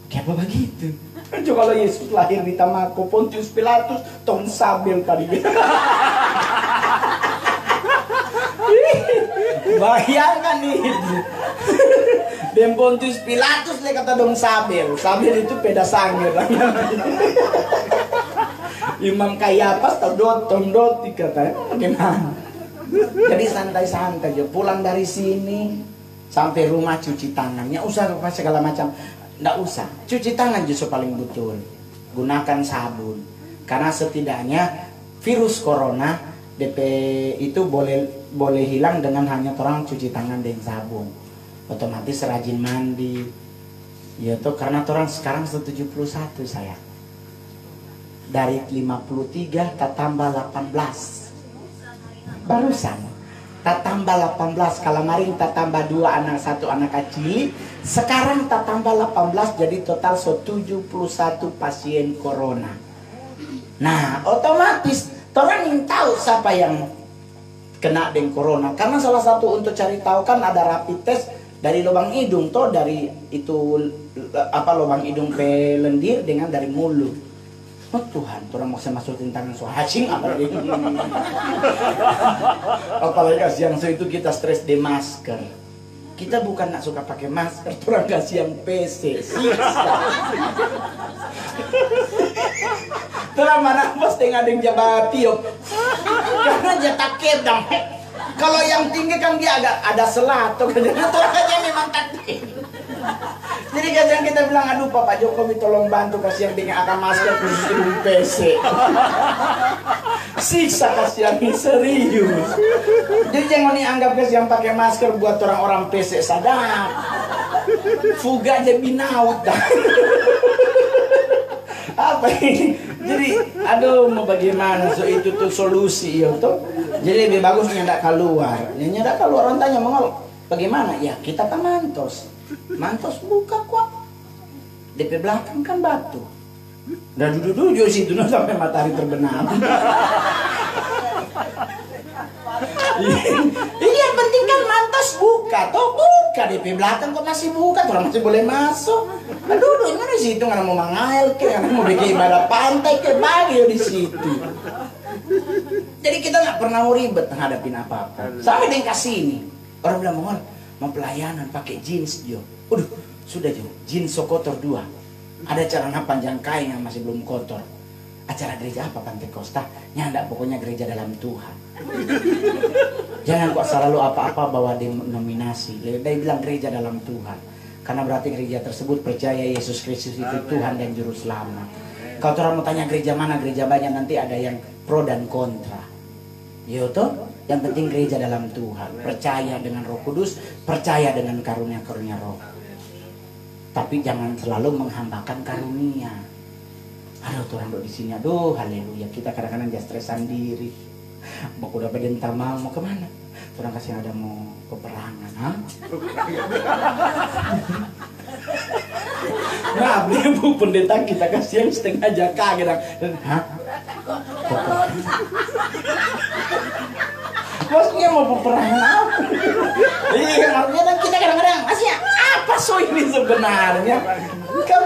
Kenapa begitu? Kalau Yesus lahir di Tamako, Pontius Pilatus, Tom Sabel tadi. Bayangkan nih. Dan Pontius Pilatus dia kata dong Sabel. Sabel itu peda sangir. Imam Kayapas tau Tom Doti katanya. Gimana? Jadi santai-santai aja. Pulang dari sini sampai rumah cuci tangannya. Usah apa segala macam. Nggak usah, cuci tangan justru paling betul. Gunakan sabun. Karena setidaknya virus corona DP itu boleh hilang dengan hanya orang cuci tangan dengan sabun. Otomatis rajin mandi. Ya tuh karena orang sekarang 71 saya. Dari 53 tak tambah 18. Barusan tak tambah 18, kalau kemarin tak tambah 2 anak, 1 anak kecil. Sekarang tak tambah 18, jadi total 71 pasien corona. Nah, otomatis orang ingin tahu siapa yang kena dengan corona. Karena salah satu untuk cari tahu kan ada rapid test dari lubang hidung toh, dari itu lubang hidung pelendir dengan dari mulut. Oh Tuhan, orang mau masukin tangan so hacing apalagi. Apalagi kasihan itu kita stres di masker. Kita bukan nak suka pakai masker, orang kasihan PC, siksa. Terang mana bos tengah deng jabat tiup. Karena jatah kedam. Kalau yang tinggi kan dia ada selat, tuh aja memang taktik. Jadi kadang kita bilang, aduh Pak Jokowi tolong bantu kasihan dengan akan masker khusus di PC. Siksa kasihan ini serius. Jadi jangan dianggap kasihan pakai masker buat orang-orang PC sadar. Fuga jadi binaut dah. apa ini? Jadi, aduh mau bagaimana? So itu tuh solusi ya tuh. Jadi lebih bagus nyendak keluar. Nyendak keluar orang tanya mongol, bagaimana? Ya kita kan mantos. Mantos buka kok. DP belakang kan batu. Dan duduk-duduk di situ sampai matahari terbenam. Ini yang penting kan mantos buka, toh buka DP belakang kok masih buka, orang masih boleh masuk. Aduh, ini di situ nggak mau mangail, nggak mau bikin ibadah pantai ke bagi di situ. Jadi kita nggak pernah mau ribet menghadapin apa-apa. Sampai dengan kasih ini, orang bilang mau pelayanan pakai jeans Jo. Waduh, sudah Jo, jeans so kotor 2. Ada celana panjang kain yang masih belum kotor. Acara gereja apa Pantekosta? Nyandak pokoknya gereja dalam Tuhan. Jangan kok selalu apa-apa bawa denominasi. Dia bilang gereja dalam Tuhan. Karena berarti gereja tersebut percaya Yesus Kristus itu Tuhan dan Juru Selamat. Kalau orang mau tanya gereja mana, gereja banyak, nanti ada yang pro dan kontra. Yoto, yang penting gereja dalam Tuhan. Percaya dengan Roh Kudus, percaya dengan karunia-karunia Roh. Tapi jangan selalu menghambakan karunia. Aduh, orang di sini, aduh, haleluya. Kita kadang-kadang just stresan diri. Mau udah pedenta mau kemana? Orang kasih ada mau peperangan, ha? Nah, beli bu pendeta kita kasih yang setengah jaka gitu. Hah? Maksudnya mau peperangan apa? Iya, artinya kita kadang-kadang masih apa so ini sebenarnya? Kan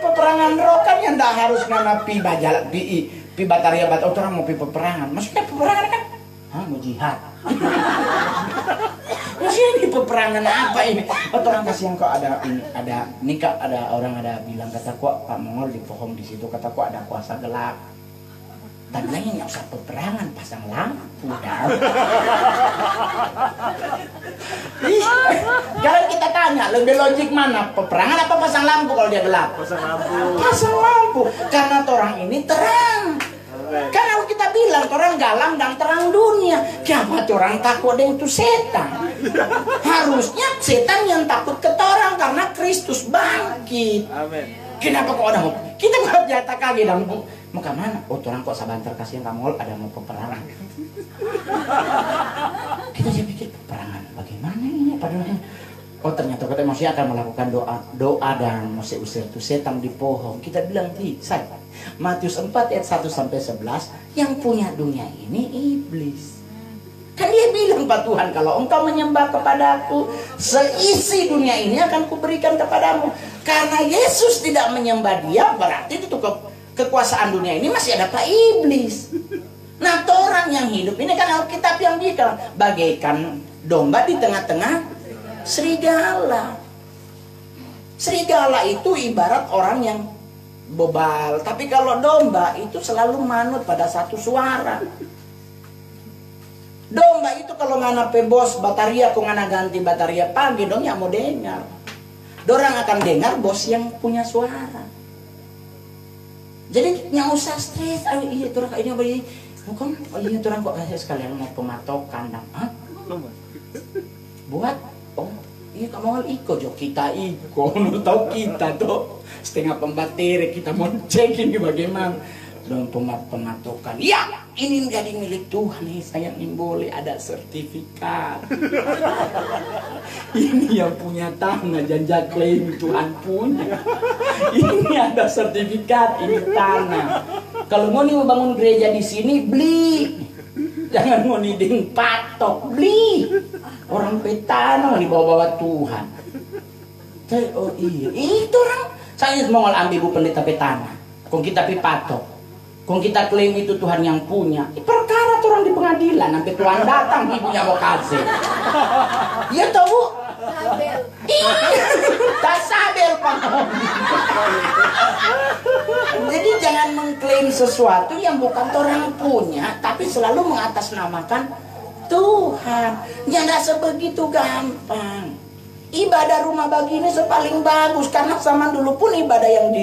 peperangan roh kan yang tidak harus ngana pi bajal pi bataria bat orang mau pi peperangan. Maksudnya peperangan kan? Hah, mau jihad. Maksudnya ini peperangan apa ini? Orang kasihan kok ada nikah, ada orang ada bilang kata kok Pak Mongol di pohon di situ kata kok ada kuasa gelap. Tadinya nggak usah peperangan, pasang lampu dah. Kalau kita tanya lebih logik mana, peperangan apa pasang lampu kalau dia gelap? Pasang lampu. Pasang lampu, karena orang ini terang. Kan kalau kita bilang orang galam dan terang dunia, kenapa orang takut dengan itu setan? Harusnya setan yang takut ke orang karena Kristus bangkit. Amin. Kenapa kok ada mau? Kita buat jatah kaki dan mau ke mana? Oh, orang kok sabantar kasihan kamu ada mau peperangan. Kita jadi pikir peperangan bagaimana ini padahal. Oh, ternyata kita masih akan melakukan doa dan masih usir tuh setan di pohon. Kita bilang bisa. Matius 4 ayat 1 sampai 11, yang punya dunia ini iblis. Kan dia bilang Pak Tuhan, kalau engkau menyembah kepadaku, seisi dunia ini akan kuberikan kepadamu. Karena Yesus tidak menyembah dia, berarti itu kekuasaan dunia ini masih ada Pak Iblis. Nah, orang yang hidup ini kan Alkitab yang bilang bagaikan domba di tengah-tengah serigala. Serigala itu ibarat orang yang bebal, tapi kalau domba itu selalu manut pada satu suara. Domba itu kalau ngana pe bos bataria kok ngana ganti bataria pagi dong ya mau dengar. Dorang akan dengar bos yang punya suara. Jadi nggak usah stres. Ayo iya turang ini beri. Bukan iya turang kok kasih sekalian mau pematokan dong. Hah? Buat oh iya kamu mau iko jo kita iko. Tahu kita tuh setengah pembateri kita mau cek ini bagaimana. Dan pematokan, ya ini menjadi milik Tuhan nih, saya boleh ada sertifikat. Ini yang punya tanah jangan klaim Tuhan punya. Ini ada sertifikat, ini tanah. Kalau mau nih bangun gereja di sini beli, jangan mau niding patok beli. Orang petana dibawa-bawa Tuhan. Oh iya, itu orang saya mau ambil bu pendeta petana, kok kita patok. Kung kita klaim itu Tuhan yang punya, perkara orang di pengadilan, sampai Tuhan datang ibunya mau kasih. Iya tahu bu? Iya, tak sabel Pak. Jadi jangan mengklaim sesuatu yang bukan orang punya, tapi selalu mengatasnamakan Tuhan. Jangan sebegitu gampang. Ibadah rumah bagi ini paling bagus karena zaman dulu pun ibadah yang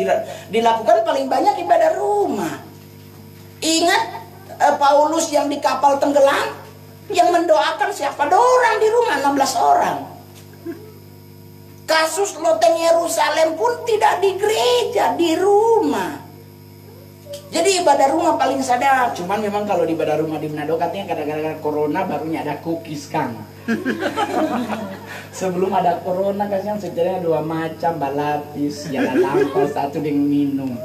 dilakukan paling banyak ibadah rumah. Ingat Paulus yang di kapal tenggelam yang mendoakan siapa? Orang di rumah 16 orang. Kasus loteng Yerusalem pun tidak di gereja, di rumah. Jadi ibadah rumah paling sadap. Cuman memang kalau di ibadah rumah di Manado katanya kadang-kadang corona barunya ada cookies Kang. Sebelum ada corona kan sebenarnya 2 macam balapis, jalan lampau, satu dengan minum.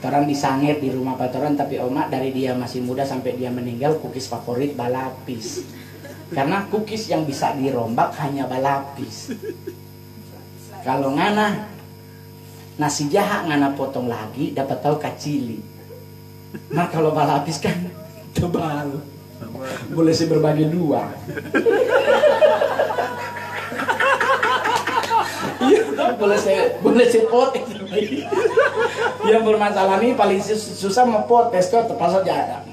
Orang disangir di rumah patoran, tapi omak dari dia masih muda sampai dia meninggal cookies favorit balapis. Karena cookies yang bisa dirombak hanya balapis. Kalau ngana nasi jaha ngana potong lagi dapat tahu kacili. Nah kalau balapis kan tebal, boleh sih berbagi 2. Iya, boleh saya potes. Yang bermasalah ini paling susah mau potes kok terpaksa jarak.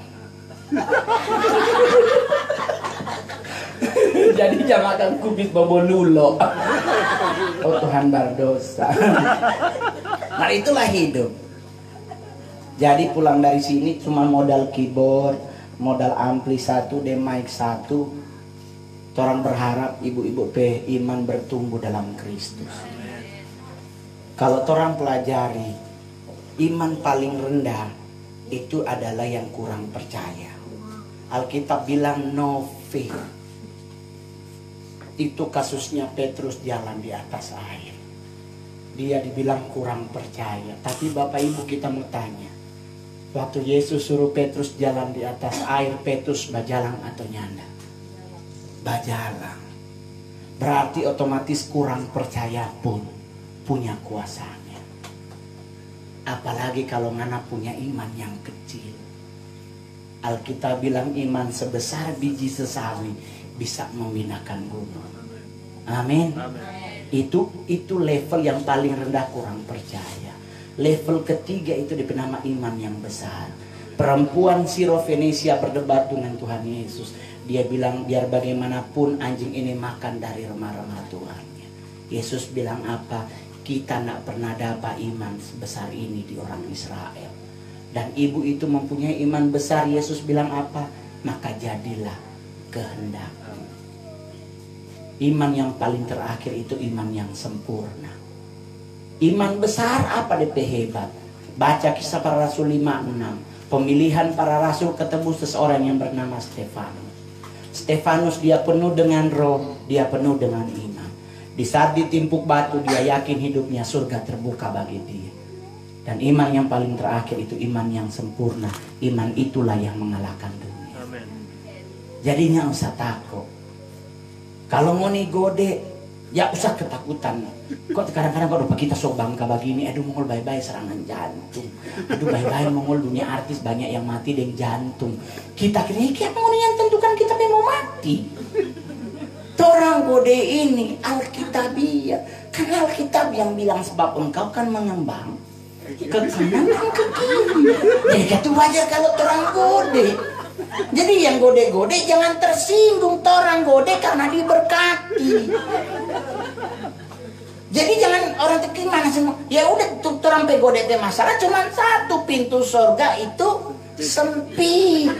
Jadi jam makan kubis bobo lulo. Oh Tuhan berdosa. Nah itulah hidup. Jadi pulang dari sini cuma modal keyboard, modal ampli 1, dan mic 1. Orang berharap ibu-ibu iman bertumbuh dalam Kristus. Kalau orang pelajari iman paling rendah itu adalah yang kurang percaya. Alkitab bilang no faith. Itu kasusnya Petrus jalan di atas air. Dia dibilang kurang percaya. Tapi Bapak Ibu kita mau tanya, waktu Yesus suruh Petrus jalan di atas air, Petrus bajalang atau nyanda? Bajalang. Berarti otomatis kurang percaya pun punya kuasanya. Apalagi kalau ngana punya iman yang kecil. Alkitab bilang iman sebesar biji sesawi bisa memindahkan gunung. Amin. Itu level yang paling rendah kurang percaya. Level ketiga itu dibernama iman yang besar. Perempuan Sirofenisia berdebat dengan Tuhan Yesus. Dia bilang biar bagaimanapun anjing ini makan dari remah-remah Tuhannya. Yesus bilang apa? Kita tidak pernah dapat iman sebesar ini di orang Israel. Dan ibu itu mempunyai iman besar. Yesus bilang apa? Maka jadilah kehendak. Iman yang paling terakhir itu iman yang sempurna. Iman besar apa DP hebat? Baca Kisah Para Rasul 5:6. Pemilihan para rasul ketemu seseorang yang bernama Stefanus. Stefanus dia penuh dengan roh, dia penuh dengan iman. Di saat ditimpuk batu dia yakin hidupnya surga terbuka bagi dia. Dan iman yang paling terakhir itu iman yang sempurna. Iman itulah yang mengalahkan dunia. Amen. Jadinya usah takut. Kalau mau nih gode, ya usah ketakutan. Kok kadang-kadang kalau kita sok bangka begini, aduh mongol bye-bye serangan jantung. Aduh bye-bye mongol dunia artis banyak yang mati dengan jantung. Kita kira kayak mau yang tentukan kita mau mati. Orang gode ini Alkitabiah. Kan Alkitab yang bilang sebab engkau kan mengembang ke kanan dan ke kiri. Jadi itu wajar kalau orang gode. Jadi yang gode-gode jangan tersinggung. Orang gode karena diberkati. Jadi jangan orang gimana semua. Ya udah tuh orang pegode teh masalah cuma satu, pintu surga itu sempit.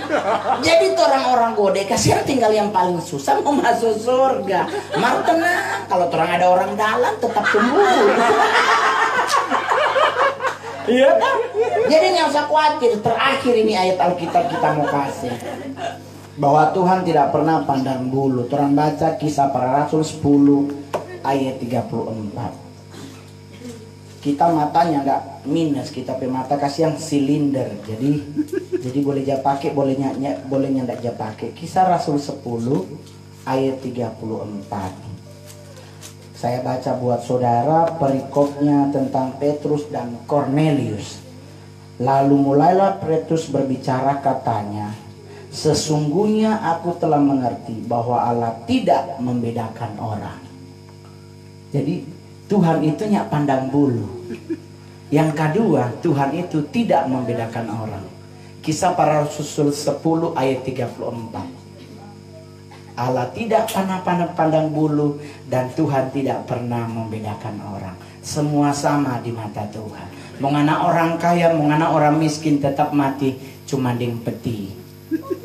Jadi tuh orang-orang gode kasihan tinggal yang paling susah mau masuk surga. Mau tenang, kalau orang ada orang dalam tetap tumbuh. Iya kan? Jadi nggak usah khawatir. Terakhir ini ayat Alkitab kita mau kasih bahwa Tuhan tidak pernah pandang bulu. Orang baca Kisah Para Rasul 10 ayat 34. Kita matanya nggak minus, kita pe mata kasih yang silinder. Jadi boleh ja pakai, bolehnya ndak ja pakai. Kisah Rasul 10 ayat 34. Saya baca buat saudara perikopnya tentang Petrus dan Cornelius. Lalu mulailah Petrus berbicara katanya, sesungguhnya aku telah mengerti bahwa Allah tidak membedakan orang. Jadi Tuhan itu nyak pandang bulu. Yang kedua, Tuhan itu tidak membedakan orang. Kisah Para Rasul 10 ayat 34. Allah tidak pernah pandang bulu dan Tuhan tidak pernah membedakan orang. Semua sama di mata Tuhan. Mengana orang kaya, mengana orang miskin tetap mati cuma ding peti.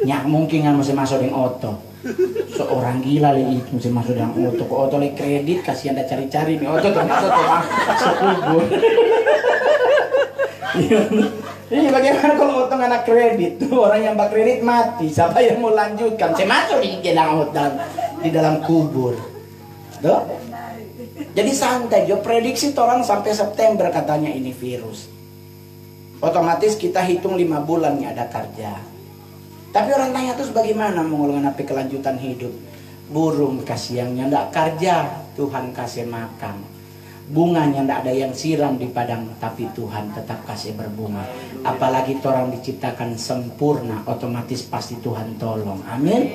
Nyak mungkin kan mesti masuk ding oto. Seorang gila le itu mesti masuk ding oto. Ke oto le kredit kasih anda cari-cari nih oto termasuk tuh sekubur. Ini bagaimana kalau utang anak kredit? Tuh, orang yang kredit mati, siapa yang mau lanjutkan? Saya masuk di dalam kubur. Tuh. Jadi santai, jo prediksi orang sampai September katanya ini virus. Otomatis kita hitung 5 bulan nggak ada kerja. Tapi orang tanya terus bagaimana mengulangkan apa kelanjutan hidup? Burung kasih yang ndak kerja, Tuhan kasih makan. Bunganya ndak ada yang siram di padang, tapi Tuhan tetap kasih berbunga. Apalagi orang diciptakan sempurna, otomatis pasti Tuhan tolong. Amin.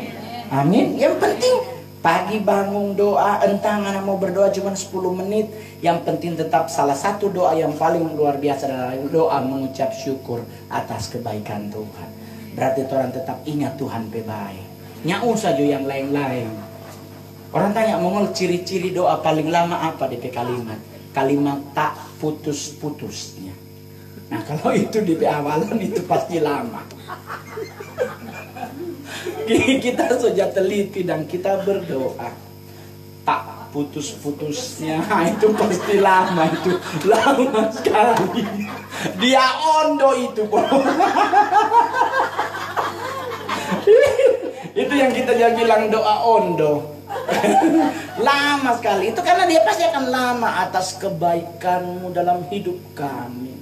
Amin. Yang penting pagi bangun doa, entah anak mau berdoa cuma 10 menit. Yang penting tetap salah satu doa yang paling luar biasa adalah doa mengucap syukur atas kebaikan Tuhan. Berarti orang tetap ingat Tuhan baik. Nggak usah jo yang lain-lain. Orang tanya mongol ciri-ciri doa paling lama apa di kalimat? Kalimat tak putus-putusnya. Nah kalau itu di awalan itu pasti lama. Kita saja teliti dan kita berdoa tak putus-putusnya, itu pasti lama, itu lama sekali. Dia ondo itu. Itu yang kita jangan bilang doa ondo. Lama sekali. Itu karena dia pasti akan lama atas kebaikanmu dalam hidup kami.